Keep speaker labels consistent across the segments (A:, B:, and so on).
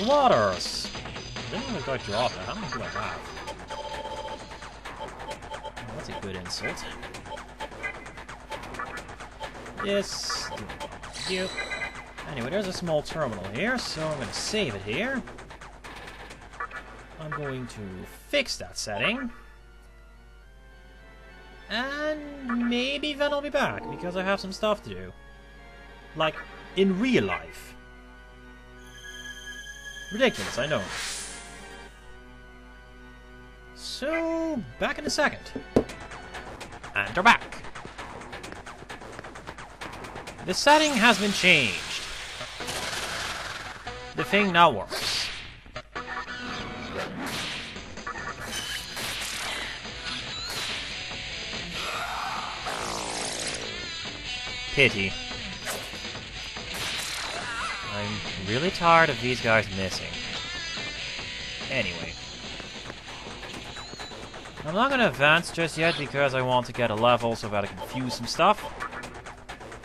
A: waters. I didn't look like drop it. How many do I have? Oh, that's a good insult. Yes. You. Anyway, there's a small terminal here, so I'm going to save it here. I'm going to fix that setting. And maybe then I'll be back, because I have some stuff to do. Like, in real life. Ridiculous, I know. So, back in a second. And we're back. The setting has been changed. The thing now works. Pity. I'm really tired of these guys missing. Anyway. I'm not gonna advance just yet because I want to get a level so that I can fuse some stuff.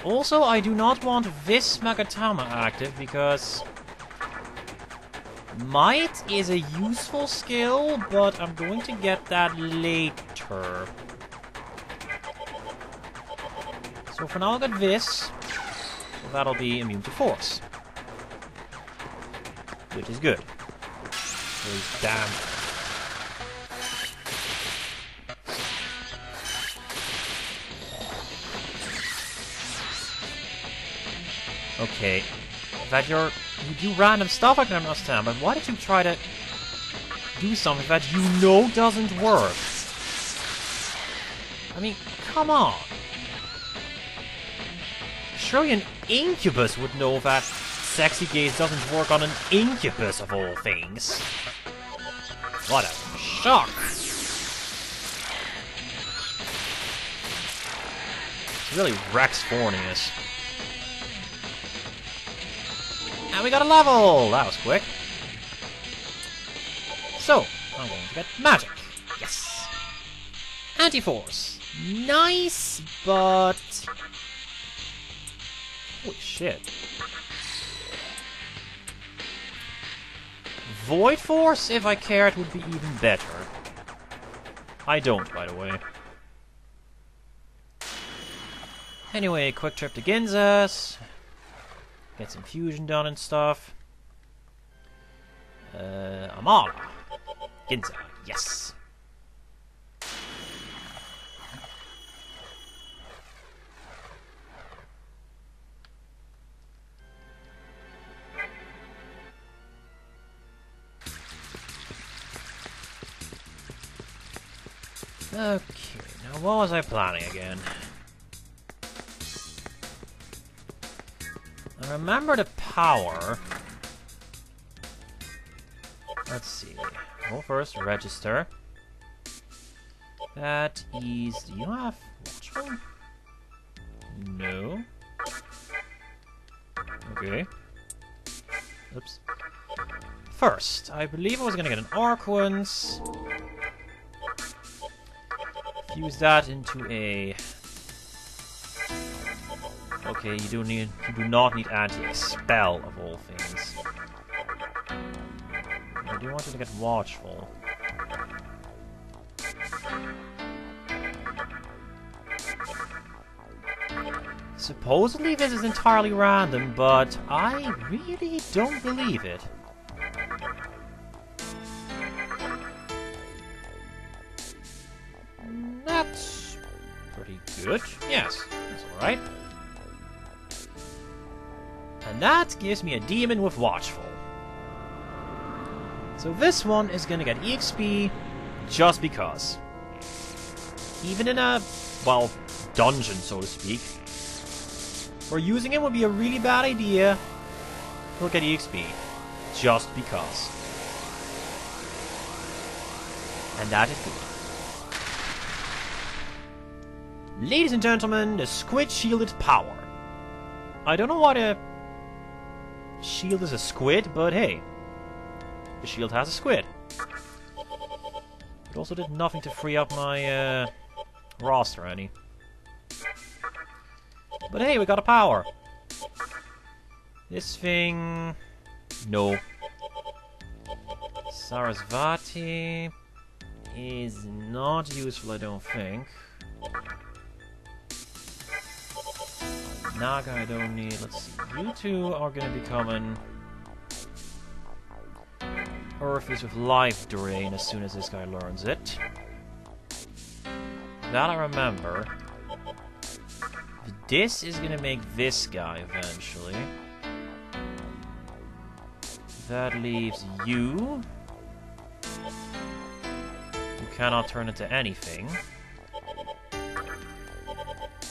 A: Also, I do not want this Magatama active because Might is a useful skill, but I'm going to get that later. So for now I'll get this, so that'll be immune to force. Which is good. Those damn... Okay. That you do random stuff I can understand, but why did you try to do something that you know doesn't work? I mean, come on. Surely an incubus would know that sexy gaze doesn't work on an incubus of all things. What a shock! It really wrecks thorniness. And we got a level! That was quick. So, I'm going to get magic. Yes! Anti-force. Nice, but... holy shit. Void Force, if I cared, would be even better. I don't, by the way. Anyway, quick trip to Ginza's. Get some fusion done and stuff. Amala. Ginza, yes. Okay, now what was I planning again? I remember the power. Let's see. Well, first, register. That is... do you have Watchful? No. Okay. Oops. First, I believe I was gonna get an arc once. Fuse that into a... okay, you do not need anti-expel of all things. I do want you to get watchful. Supposedly this is entirely random, but I really don't believe it. That's pretty good. Yes, that's alright. And that gives me a demon with watchful. So this one is gonna get EXP just because. Even in a, well, dungeon, so to speak, where using it would be a really bad idea, he'll get EXP just because. And that is good. Ladies and gentlemen, the Squid Shielded Power. I don't know why the shield is a squid, but hey. The shield has a squid. It also did nothing to free up my roster any. But hey, we got a power. This thing... no. Sarasvati is not useful, I don't think. Naga I don't need. Let's see. You two are going to be coming. Earthies with Life Drain as soon as this guy learns it. That I remember. This is going to make this guy eventually. That leaves you. You cannot turn into anything.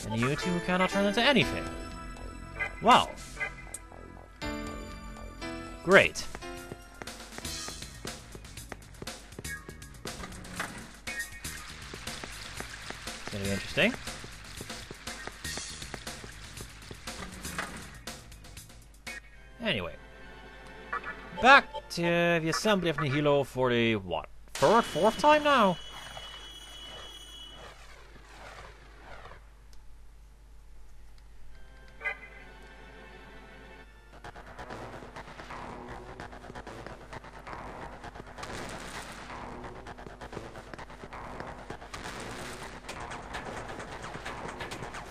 A: And you two cannot turn into anything. Wow. Great. It's gonna be interesting. Anyway. Back to the assembly of Nihilo for the, what? Fourth time now?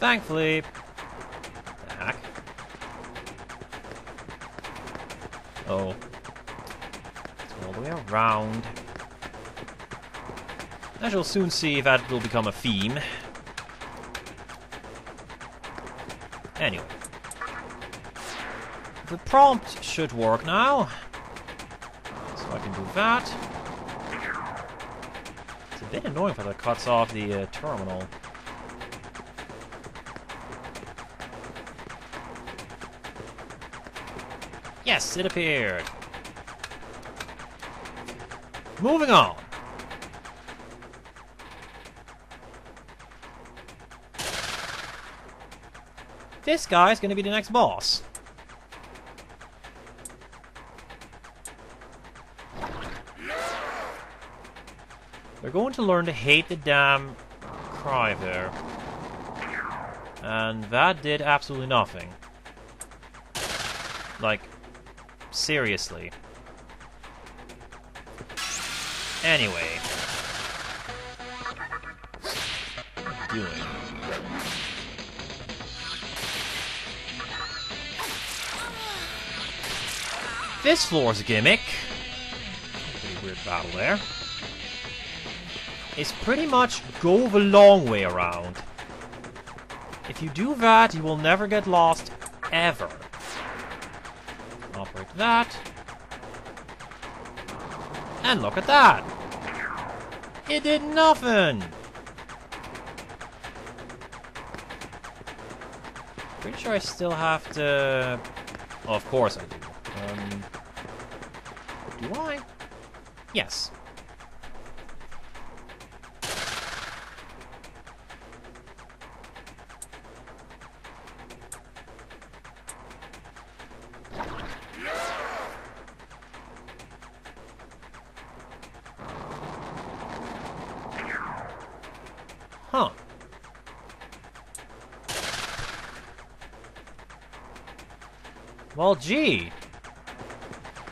A: Thankfully... The heck? Oh. It's all the way around. I shall soon see if that will become a theme. Anyway. The prompt should work now. So I can do that. It's a bit annoying if that cuts off the terminal. Yes, it appeared. Moving on. This guy's gonna be the next boss. They're going to learn to hate the damn cry there. And that did absolutely nothing. Like, seriously. Anyway. What are you doing? This floor's a gimmick. Pretty weird battle there. It's pretty much go the long way around. If you do that, you will never get lost, ever. Operate that. And look at that! It did nothing! Pretty sure I still have to... Oh, of course I do. Do I? Yes. Huh. Well, gee.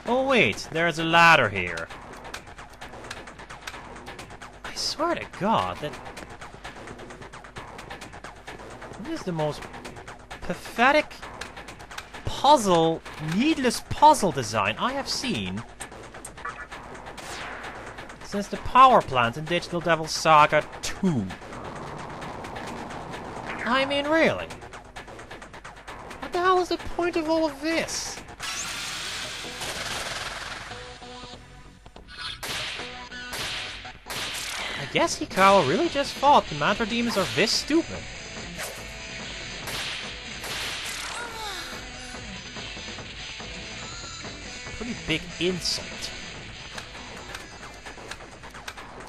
A: Oh, wait. There's a ladder here. I swear to God, that... This is the most pathetic puzzle, needless puzzle design I have seen since the power plant in Digital Devil Saga 2. I mean, really? What the hell is the point of all of this? I guess Hikawa really just thought the Mantra Demons are this stupid. Pretty big insult.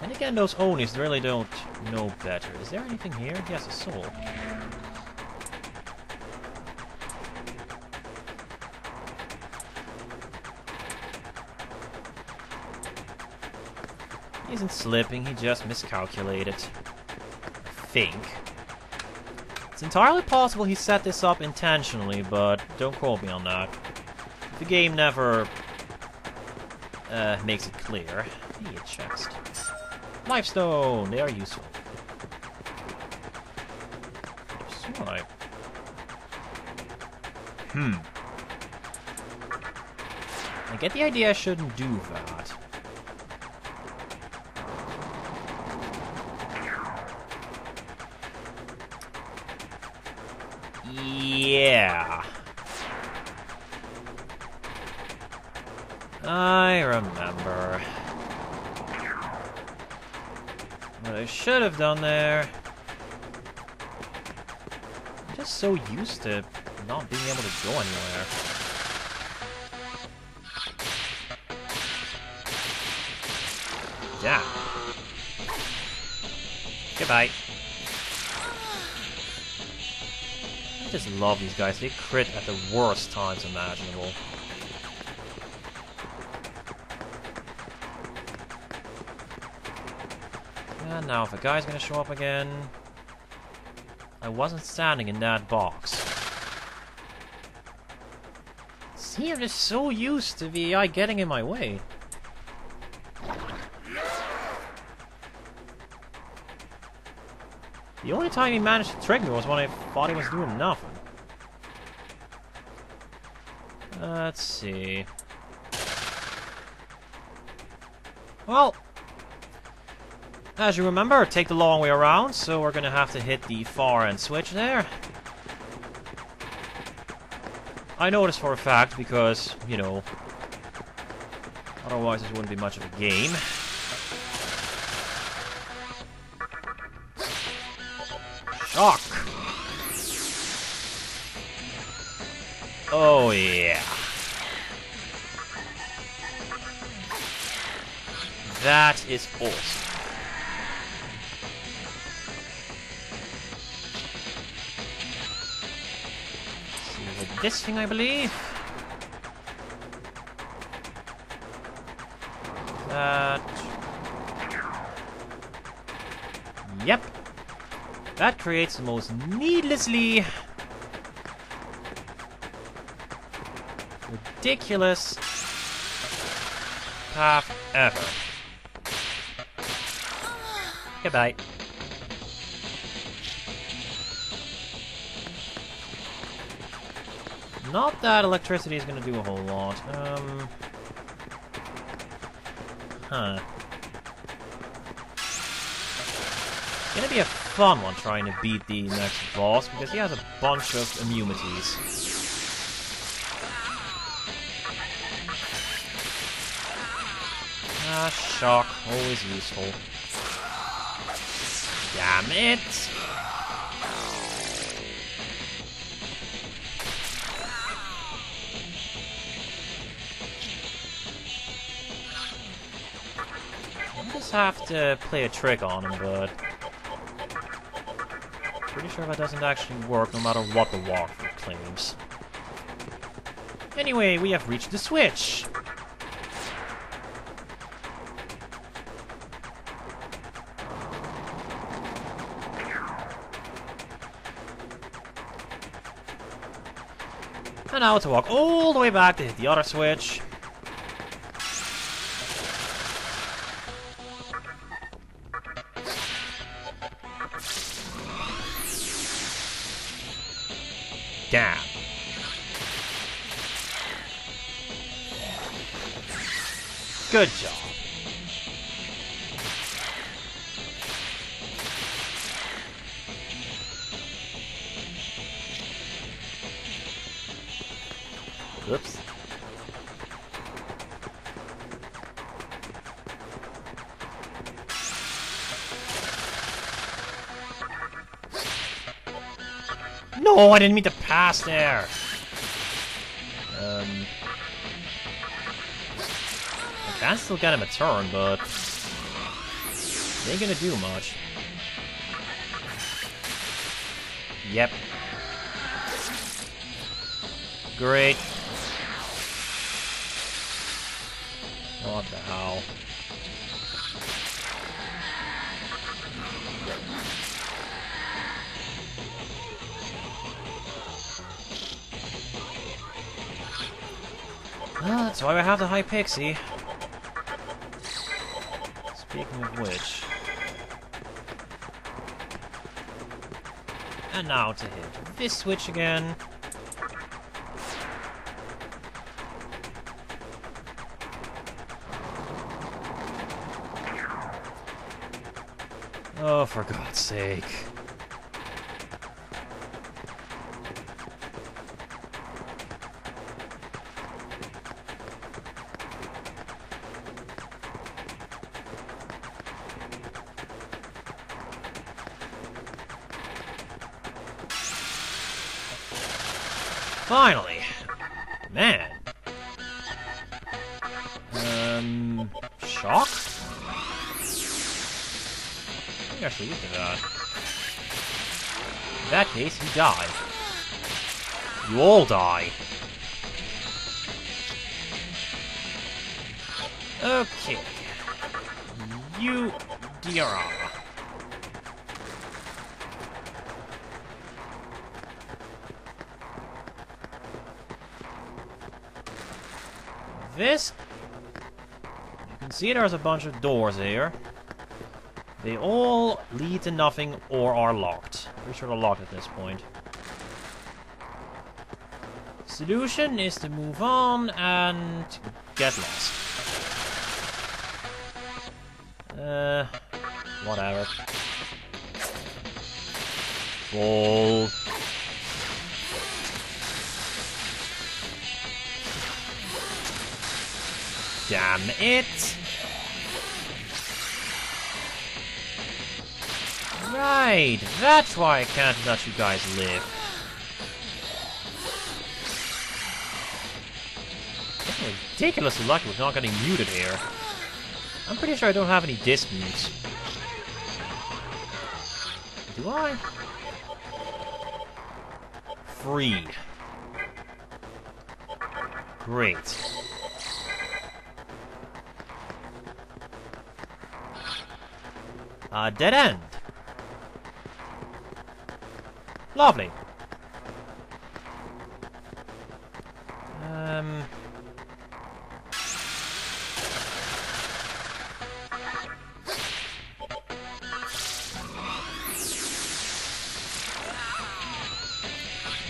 A: And again, those Onis really don't know better. Is there anything here? Yes, a soul. He isn't slipping, he just miscalculated. I think. It's entirely possible he set this up intentionally, but don't quote me on that. The game never makes it clear. Hey, a chest. Lifestone! They are useful. So I get the idea I shouldn't do that. Yeah. I remember. What I should have done there. I'm just so used to not being able to go anywhere. Damn. Goodbye. I just love these guys. They crit at the worst times imaginable. And now if a guy's gonna show up again... I wasn't standing in that box. See, I'm just so used to the AI getting in my way. The only time he managed to trick me was when I thought he was doing nothing. Let's see. Well, as you remember, take the long way around, so we're gonna have to hit the far end switch there. I know this for a fact because, you know, otherwise this wouldn't be much of a game. Shock! Oh yeah. That is awesome. See, with this thing, I believe. That. Yep. That creates the most needlessly ridiculous path ever. Goodbye. Not that electricity is going to do a whole lot. Huh. It's gonna be a fun one trying to beat the next boss because he has a bunch of immunities. Ah, shock. Always useful. Damn it! I just have to play a trick on him, but... pretty sure that doesn't actually work no matter what the walkthrough claims. Anyway, we have reached the switch! And now to walk all the way back to hit the other switch. Damn. Good job. Oops. No, I didn't mean to pass there. I can still get him a turn, but it ain't gonna do much. Yep. Great. What the hell? That's why I have the high pixie. Speaking of which... And now to hit this switch again. Oh, for God's sake. Finally! Man. Shock? I actually look at that. In that case, you die. You all die. Okay. You diorama. This, you can see there's a bunch of doors here. They all lead to nothing or are locked. Pretty sure they're locked at this point. Solution is to move on and get lost. Whatever. Fall. Damn it! Right, that's why I can't let you guys live. I'm ridiculously lucky with not getting muted here. I'm pretty sure I don't have any disc mutes. Do I? Freed. Great. Dead end. Lovely.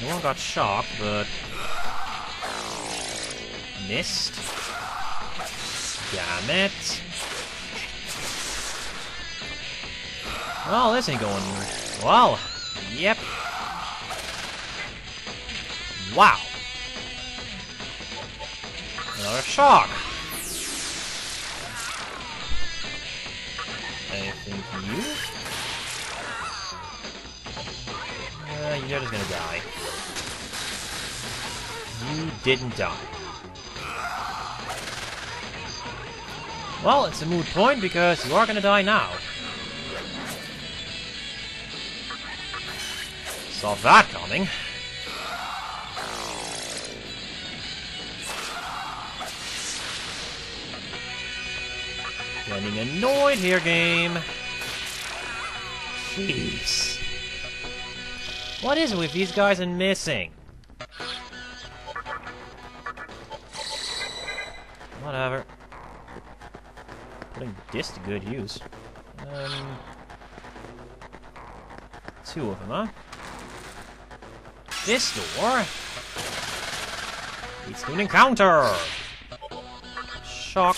A: No one got shocked, but... Missed. Damn it. Well, this ain't going... Well, yep. Wow. Another shock. I think you... you're just gonna die. You didn't die. Well, it's a moot point because you are gonna die now. Saw that coming. Getting annoyed here, game. Jeez. What is it with these guys and missing? Whatever. Putting this to good use. Two of them, huh? This door leads to an encounter! Shock.